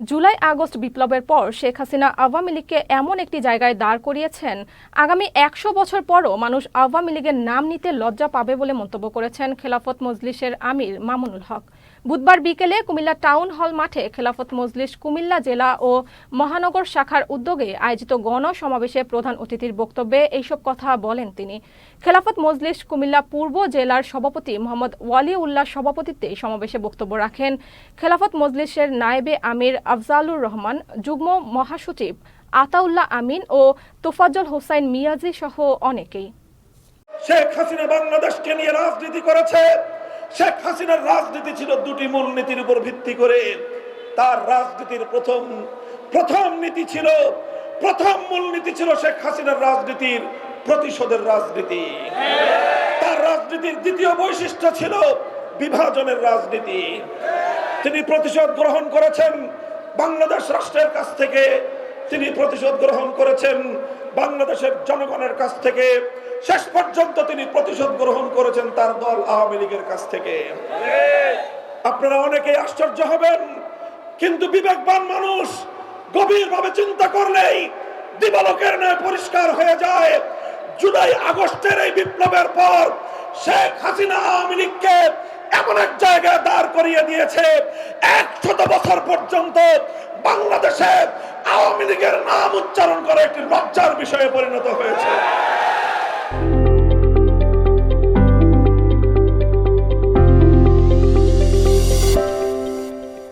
July August বিপ্লবের পর শেখ হাসিনা আওয়ামী লীগকে এমন একটি জায়গায় দাঁড় করিয়েছেন, আগামী ১০০ বছর পরও মানুষ আওয়ামী লীগের নাম নিতে লজ্জা পাবে বলে মন্তব্য করেছেন খেলাফত মজলিসের আমির মামুনুল হক। বুধবার বিকেলে কুমিল্লা টাউন হল মাঠে খেলাফত মজলিস কুমিল্লা জেলা ও মহানগর শাখার উদ্যোগে আয়োজিত গণসমাবেশে প্রধান অতিথির বক্তব্যে এইসব কথা বলেন তিনি। খেলাফত মজলিস কুমিল্লা পূর্ব জেলার সভাপতি মোহাম্মদ ওয়ালিউল্লাহ সভাপতিত্বে সমাবেশে বক্তব্য রাখেন খেলাফত মজলিসের নায়েবে আমির আফজালুর রহমান, যুগ্ম মহাসচিব আতাউল্লাহ আমিন ও তোফাজ্জল হোসাইন মিয়াজি সহ অনেকেই। শেখ হাসিনা বাংলাদেশকে নিয়ে রাজনীতি করেছে। শেখ হাসিনার রাজনীতি ছিল দুটি মূলনীতির উপর ভিত্তি করে। তার রাজনীতির প্রথম মূলনীতি ছিল শেখ হাসিনার রাজনীতির প্রতিশোধের রাজনীতি। তার রাজনীতির দ্বিতীয় বৈশিষ্ট্য ছিল বিভাজনের রাজনীতি। তিনি প্রতিশোধ গ্রহণ করেছেন বাংলাদেশ রাষ্ট্রের কাছ থেকে, তিনি প্রতিশোধ গ্রহণ করেছেন বাংলাদেশের জনগণের কাছ থেকে, শেষ পর্যন্ত তিনি প্রতিশোধ গ্রহণ করেছেন তার দল আওয়ামী লীগের কাছ থেকে। আপনারা অনেকেই আশ্চর্য হবেন, কিন্তু বিবেকবান মানুষ গভীরভাবে চিন্তা করলেই দিবালোকের ন্যায় পরিষ্কার হয়ে যায়। জুলাই আগস্টের এই বিপ্লবের পর শেখ হাসিনা আওয়ামী লীগকে এমন এক জায়গায় দাঁড় করিয়ে দিয়েছে, ১০০ বছর পর্যন্ত বাংলাদেশে আওয়ামী লীগের নাম উচ্চারণ করা একটি লজ্জার বিষয়ে পরিণত হয়েছে।